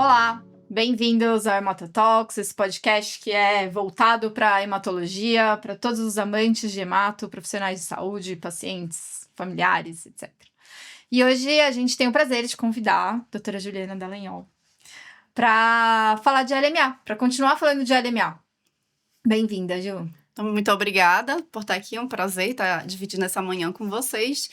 Olá, bem-vindos ao Hematotalks, esse podcast que é voltado para a hematologia, para todos os amantes de hemato, profissionais de saúde, pacientes, familiares, etc. E hoje a gente tem o prazer de convidar a doutora Juliana Dallagnol para falar de LMA, para continuar falando de LMA. Bem-vinda, Ju. Então, muito obrigada por estar aqui, é um prazer estar dividindo essa manhã com vocês.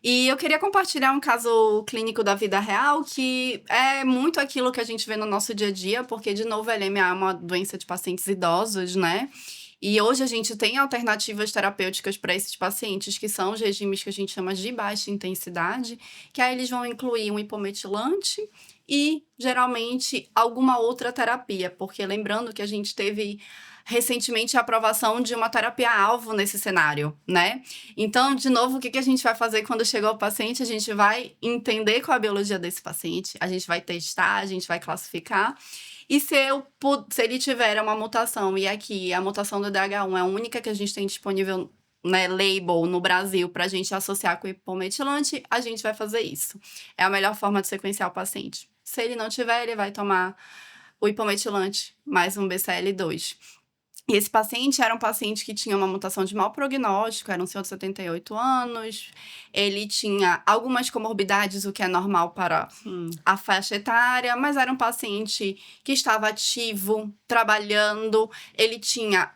E eu queria compartilhar um caso clínico da vida real, que é muito aquilo que a gente vê no nosso dia a dia, porque, de novo, a LMA é uma doença de pacientes idosos, né? E hoje a gente tem alternativas terapêuticas para esses pacientes, que são os regimes que a gente chama de baixa intensidade, que aí eles vão incluir um hipometilante e, geralmente, alguma outra terapia, porque lembrando que a gente teve recentemente a aprovação de uma terapia-alvo nesse cenário, né? Então, de novo, o que a gente vai fazer quando chegar o paciente? A gente vai entender qual é a biologia desse paciente, a gente vai testar, a gente vai classificar. E se ele tiver uma mutação, e aqui a mutação do DH1 é a única que a gente tem disponível, né, label no Brasil para a gente associar com o hipometilante, a gente vai fazer isso. É a melhor forma de sequenciar o paciente. Se ele não tiver, ele vai tomar o hipometilante mais um BCL2. E esse paciente era um paciente que tinha uma mutação de mau prognóstico, era um senhor de 78 anos, ele tinha algumas comorbidades, o que é normal para a faixa etária, mas era um paciente que estava ativo, trabalhando, ele tinha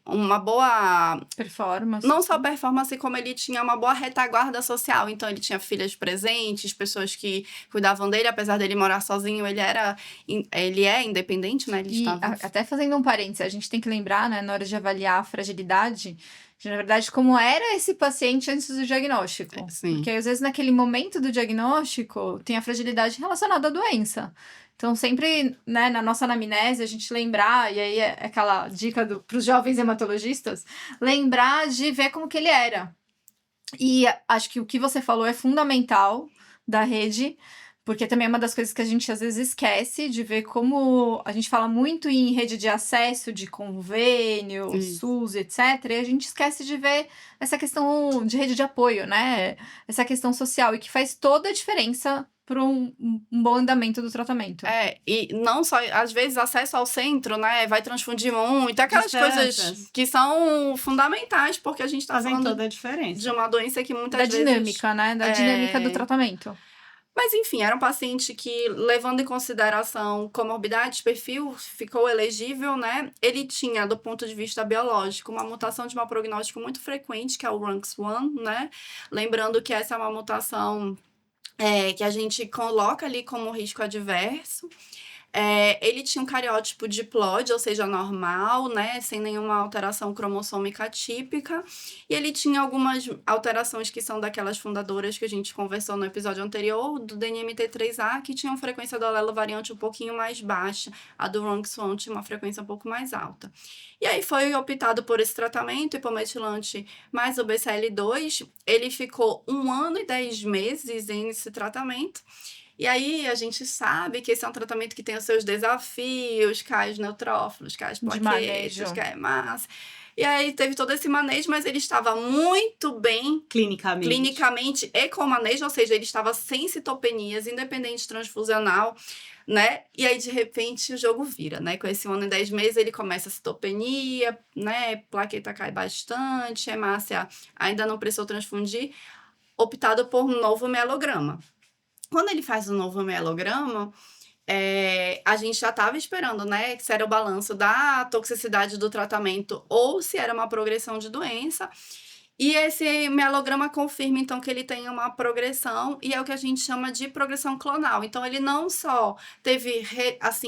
uma boa Performance. não só performance, como ele tinha uma boa retaguarda social. Então, ele tinha filhas presentes, pessoas que cuidavam dele. Apesar dele morar sozinho, ele é independente, né? Até fazendo um parênteses, a gente tem que lembrar, né, na hora de avaliar a fragilidade, de, na verdade, como era esse paciente antes do diagnóstico. Sim. Porque, às vezes, naquele momento do diagnóstico, tem a fragilidade relacionada à doença. Então, sempre, né, na nossa anamnese, a gente lembrar, e aí é aquela dica para os jovens hematologistas, lembrar de ver como que ele era. E acho que o que você falou é fundamental da rede, porque também é uma das coisas que a gente às vezes esquece de ver como a gente fala muito em rede de acesso, de convênio, SUS, etc. E a gente esquece de ver essa questão de rede de apoio, né? Essa questão social, e que faz toda a diferença para um bom andamento do tratamento. E não só, às vezes, acesso ao centro, né, vai transfundir muito, aquelas coisas que são fundamentais, porque a gente está falando toda a diferença de uma doença que muitas vezes... Da dinâmica, né, da dinâmica do tratamento. Mas, enfim, era um paciente que, levando em consideração comorbidades, perfil ficou elegível, né? Ele tinha, do ponto de vista biológico, uma mutação de mau prognóstico muito frequente, que é o RUNX1, né? Lembrando que essa é uma mutação que a gente coloca ali como risco adverso. Ele tinha um cariótipo diploide, ou seja, normal, né, sem nenhuma alteração cromossômica típica, e ele tinha algumas alterações que são daquelas fundadoras que a gente conversou no episódio anterior, do DNMT3A, que tinha uma frequência do alelo variante um pouquinho mais baixa, a do RUNX1 tinha uma frequência um pouco mais alta. E aí foi optado por esse tratamento, hipometilante mais o BCL2, ele ficou 1 ano e 10 meses nesse tratamento. E aí, a gente sabe que esse é um tratamento que tem os seus desafios, cais neutrófilos, cais plaquetas, cai massa. E aí, teve todo esse manejo, mas ele estava muito bem clinicamente e com manejo, ou seja, ele estava sem citopenias, independente transfusional, né? E aí, de repente, o jogo vira, né? Com esse 1 ano e 10 meses, ele começa a citopenia, né? Plaqueta cai bastante, hemácia ainda não precisou transfundir, optado por um novo mielograma. Quando ele faz o novo mielograma, a gente já estava esperando, né, se era o balanço da toxicidade do tratamento ou se era uma progressão de doença. E esse mielograma confirma, então, que ele tem uma progressão, e é o que a gente chama de progressão clonal. Então, ele não só teve,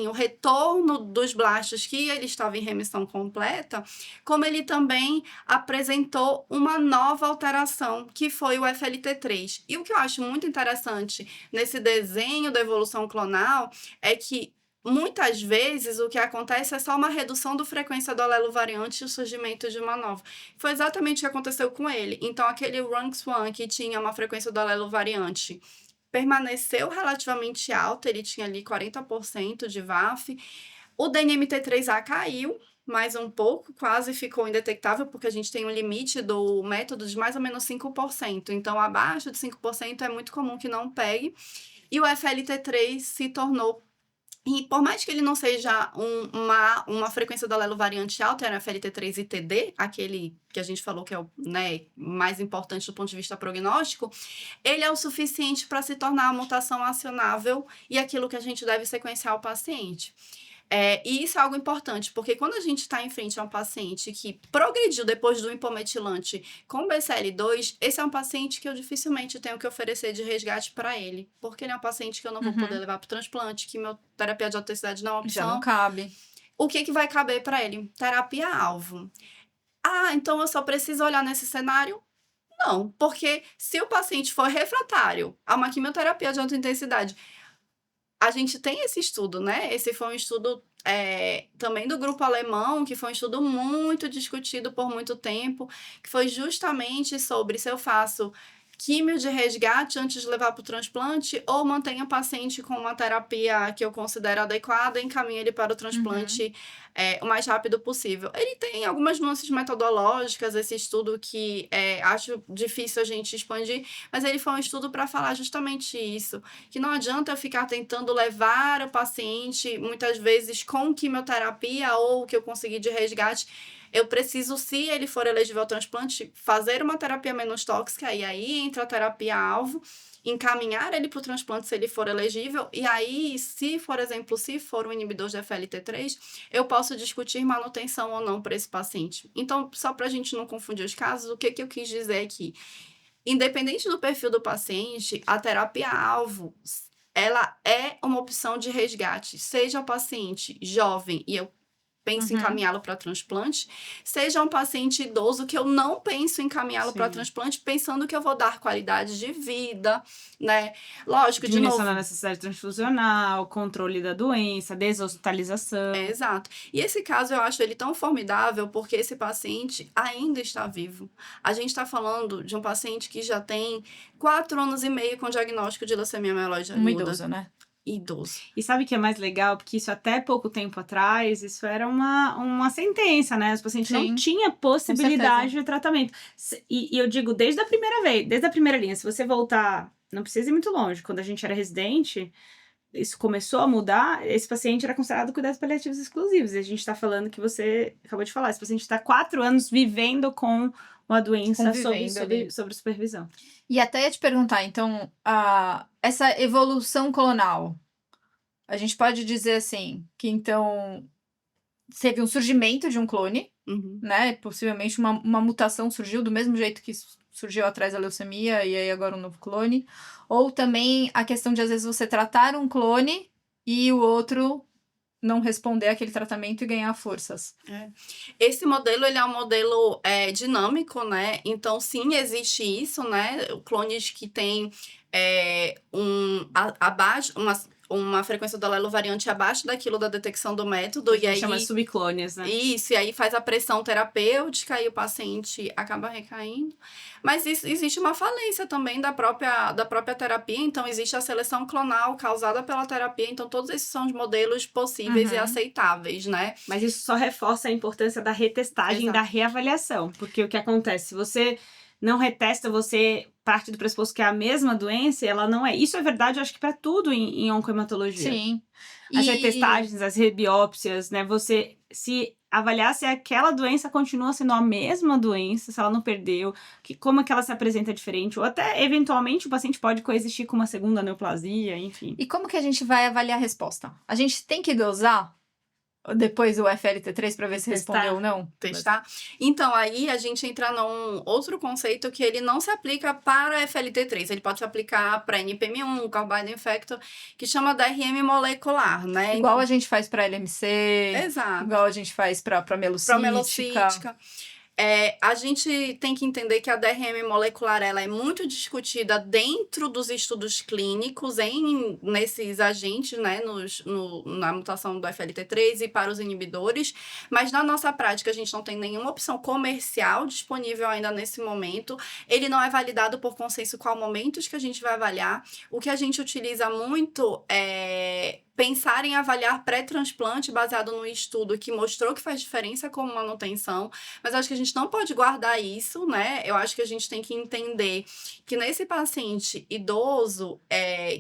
o retorno dos blastos, que ele estava em remissão completa, como ele também apresentou uma nova alteração, que foi o FLT3. E o que eu acho muito interessante nesse desenho da evolução clonal é que muitas vezes o que acontece é só uma redução da frequência do alelo variante e o surgimento de uma nova. Foi exatamente o que aconteceu com ele. Então, aquele RUNX1 que tinha uma frequência do alelo variante permaneceu relativamente alta, ele tinha ali 40% de VAF. O DNMT3A caiu mais um pouco, quase ficou indetectável, porque a gente tem um limite do método de mais ou menos 5%. Então, abaixo de 5% é muito comum que não pegue. E o FLT3 se tornou, e por mais que ele não seja uma frequência do alelo variante alta, era FLT3 e TD, aquele que a gente falou que é o, né, mais importante do ponto de vista prognóstico, ele é o suficiente para se tornar a mutação acionável e aquilo que a gente deve sequenciar o paciente. E isso é algo importante, porque quando a gente está em frente a um paciente que progrediu depois do hipometilante com BCL2, esse é um paciente que eu dificilmente tenho que oferecer de resgate para ele, porque ele é um paciente que eu não vou poder levar para o transplante, quimioterapia de alta intensidade não é uma Já não opção. cabe. O que vai caber para ele? Terapia-alvo. Ah, então eu só preciso olhar nesse cenário? Não, porque se o paciente for refratário a uma quimioterapia de alta intensidade, a gente tem esse estudo, né? Esse foi um estudo também do grupo alemão, que foi um estudo muito discutido por muito tempo, que foi justamente sobre se eu faço químio de resgate antes de levar para o transplante ou mantenho o paciente com uma terapia que eu considero adequada e encaminho ele para o transplante o mais rápido possível. Ele tem algumas nuances metodológicas, esse estudo que acho difícil a gente expandir, mas ele foi um estudo para falar justamente isso, que não adianta eu ficar tentando levar o paciente, muitas vezes com quimioterapia ou o que eu consegui de resgate. Eu preciso, se ele for elegível ao transplante, fazer uma terapia menos tóxica, e aí entra a terapia-alvo, encaminhar ele para o transplante se ele for elegível, e aí, se, por exemplo, se for um inibidor de FLT3, eu posso discutir manutenção ou não para esse paciente. Então, só para a gente não confundir os casos, o que eu quis dizer aqui? Independente do perfil do paciente, a terapia-alvo, ela é uma opção de resgate, seja o paciente jovem, e eu penso em encaminhá-lo para transplante, seja um paciente idoso que eu não penso em encaminhá-lo para transplante, pensando que eu vou dar qualidade de vida, né? Lógico, de novo. Diminuição da necessidade transfusional, controle da doença, deshospitalização. Exato. E esse caso eu acho ele tão formidável porque esse paciente ainda está vivo. A gente está falando de um paciente que já tem 4 anos e meio com diagnóstico de leucemia mieloide aguda. Um idoso, né? Idoso. E sabe o que é mais legal? Porque isso até pouco tempo atrás, isso era uma sentença, né? Os pacientes não tinham possibilidade de tratamento. E eu digo desde a primeira vez, desde a primeira linha. Se você voltar, não precisa ir muito longe. Quando a gente era residente, isso começou a mudar, esse paciente era considerado cuidados paliativos exclusivos. E a gente tá falando que você acabou de falar, esse paciente está 4 anos vivendo com uma doença sob supervisão. E até ia te perguntar, então, essa evolução clonal, a gente pode dizer assim, que então teve um surgimento de um clone, né? Possivelmente uma mutação surgiu do mesmo jeito que surgiu atrás da leucemia e aí agora um novo clone. Ou também a questão de às vezes você tratar um clone e o outro não responder àquele tratamento e ganhar forças. Esse modelo, ele é um modelo dinâmico, né? Então, sim, existe isso, né? Clones que têm uma frequência do alelo variante abaixo daquilo da detecção do método. A gente chama de subclones, né? Isso, e aí faz a pressão terapêutica e o paciente acaba recaindo. Mas existe uma falência também da própria terapia, então existe a seleção clonal causada pela terapia, então todos esses são os modelos possíveis e aceitáveis, né? Mas isso só reforça a importância da retestagem e da reavaliação, porque o que acontece, se você não retesta, você parte do pressuposto que é a mesma doença, ela não é. Isso é verdade, eu acho que para tudo em oncohematologia. Sim. As retestagens, as rebiópsias, né? Você se avaliar se aquela doença continua sendo a mesma doença, se ela não perdeu, como é que ela se apresenta diferente, ou até, eventualmente, o paciente pode coexistir com uma segunda neoplasia, enfim. E como que a gente vai avaliar a resposta? A gente tem que dosar depois o FLT3 para ver se respondeu ou não? Testar. Então, aí a gente entra num outro conceito que ele não se aplica para FLT3. Ele pode se aplicar para NPM1, Carbide Infector, que chama DRM molecular, né? Igual a gente faz para LMC. Exato. Igual a gente faz para melocítica. A gente tem que entender que a DRM molecular ela é muito discutida dentro dos estudos clínicos nesses agentes, né, na mutação do FLT3 e para os inibidores, mas na nossa prática a gente não tem nenhuma opção comercial disponível ainda nesse momento. Ele não é validado por consenso qual momentos que a gente vai avaliar. O que a gente utiliza muito pensar em avaliar pré-transplante baseado no estudo que mostrou que faz diferença como manutenção, mas acho que a gente não pode guardar isso, né? Eu acho que a gente tem que entender que nesse paciente idoso,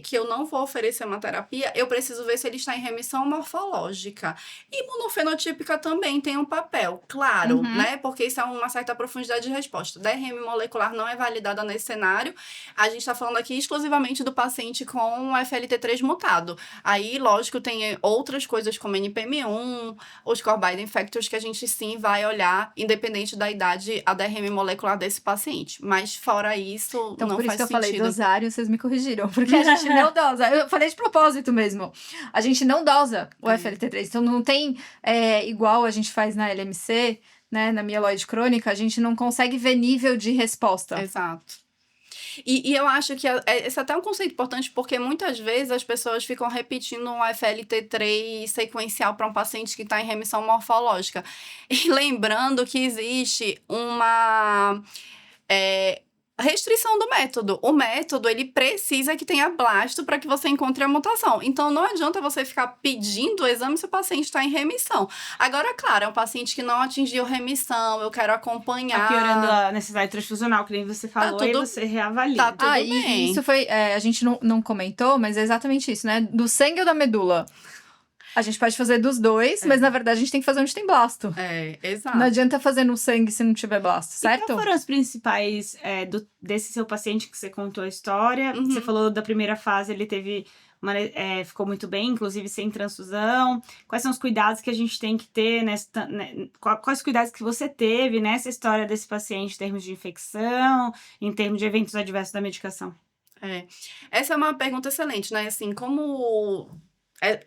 que eu não vou oferecer uma terapia, eu preciso ver se ele está em remissão morfológica. Imunofenotípica também tem um papel, claro, né? Porque isso é uma certa profundidade de resposta. DRM molecular não é validada nesse cenário. A gente está falando aqui exclusivamente do paciente com FLT3 mutado. Aí, lógico, tem outras coisas como NPM1, os core binding factors que a gente sim vai olhar, independente da idade, a DRM molecular desse paciente. Mas fora isso, então, não por isso faz que eu sentido. falei dosário, vocês me corrigiram. Porque a gente não dosa. Eu falei de propósito mesmo. A gente não dosa o FLT3. Então, não tem igual a gente faz na LMC, né, na mieloide crônica, a gente não consegue ver nível de resposta. Exato. E eu acho que esse é até um conceito importante, porque muitas vezes as pessoas ficam repetindo um FLT3 sequencial para um paciente que está em remissão morfológica. E lembrando que existe uma restrição do método. O método, ele precisa que tenha blasto para que você encontre a mutação. Então, não adianta você ficar pedindo o exame se o paciente está em remissão. Agora, claro, é um paciente que não atingiu remissão, eu quero acompanhar. Tá piorando a necessidade transfusional, que nem você falou, e você reavalia. Tá tudo bem. E isso foi... a gente não comentou, mas é exatamente isso, né? Do sangue ou da medula? A gente pode fazer dos dois, mas na verdade a gente tem que fazer onde tem blasto. Exato. Não adianta fazer no sangue se não tiver blasto, certo? E qual foram as principais desse seu paciente que você contou a história? Você falou da primeira fase, ele teve ficou muito bem, inclusive sem transfusão. Quais são os cuidados que a gente tem que ter quais cuidados que você teve nessa história desse paciente em termos de infecção, em termos de eventos adversos da medicação? Essa é uma pergunta excelente, né? Assim, como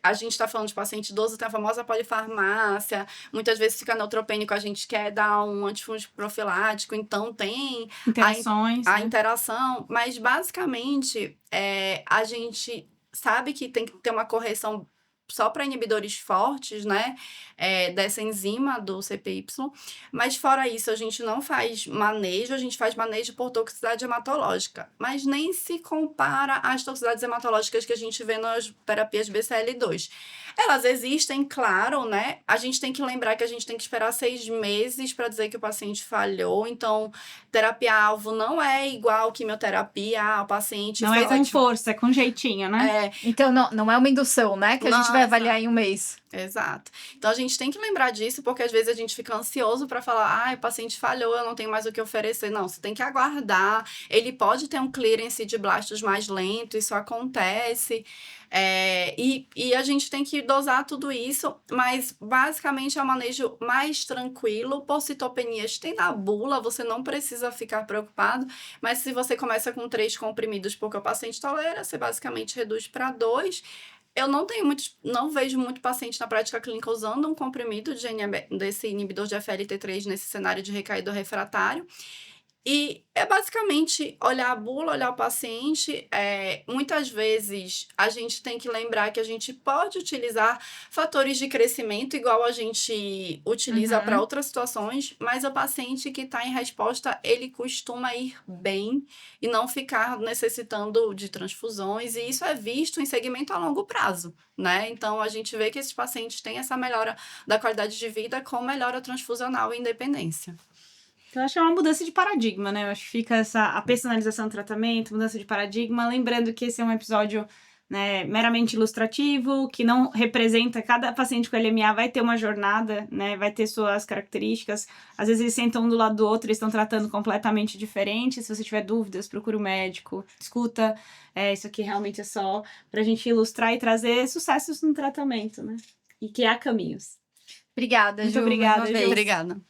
a gente está falando de paciente idoso, tem a famosa polifarmácia, muitas vezes fica neutropênico, a gente quer dar um antifúngico profilático, então tem interações, a interação, mas basicamente a gente sabe que tem que ter uma correção só para inibidores fortes, né, dessa enzima do CPY, mas fora isso a gente não faz manejo, a gente faz manejo por toxicidade hematológica, mas nem se compara às toxicidades hematológicas que a gente vê nas terapias BCL2. Elas existem, claro, né, a gente tem que lembrar que a gente tem que esperar 6 meses para dizer que o paciente falhou, então terapia-alvo não é igual quimioterapia, o paciente não fez é com força, é com jeitinho, né? Então não é uma indução, né, que a gente vai avaliar em um mês. Exato. Então, a gente tem que lembrar disso, porque às vezes a gente fica ansioso para falar, o paciente falhou, eu não tenho mais o que oferecer. Não, você tem que aguardar. Ele pode ter um clearance de blastos mais lento, isso acontece. E a gente tem que dosar tudo isso, mas basicamente é um manejo mais tranquilo. Por citopenias tem na bula, você não precisa ficar preocupado, mas se você começa com 3 comprimidos porque o paciente tolera, você basicamente reduz para 2. Eu não vejo muito paciente na prática clínica usando um comprimido desse inibidor de FLT3 nesse cenário de recaído refratário. E é basicamente olhar a bula, olhar o paciente. Muitas vezes a gente tem que lembrar que a gente pode utilizar fatores de crescimento igual a gente utiliza para outras situações, mas o paciente que está em resposta, ele costuma ir bem e não ficar necessitando de transfusões, e isso é visto em segmento a longo prazo, né? Então, a gente vê que esses pacientes têm essa melhora da qualidade de vida com melhora transfusional e independência. Então, eu acho que é uma mudança de paradigma, né? Eu acho que fica a personalização do tratamento, mudança de paradigma. Lembrando que esse é um episódio, né, meramente ilustrativo, que não representa... Cada paciente com LMA vai ter uma jornada, né? Vai ter suas características. Às vezes eles sentam um do lado do outro e estão tratando completamente diferente. Se você tiver dúvidas, procura o médico. Escuta. Isso aqui realmente é só pra gente ilustrar e trazer sucessos no tratamento, né? E que há caminhos. Obrigada, Ju. Muito obrigada, mais uma Ju. vez. Obrigada.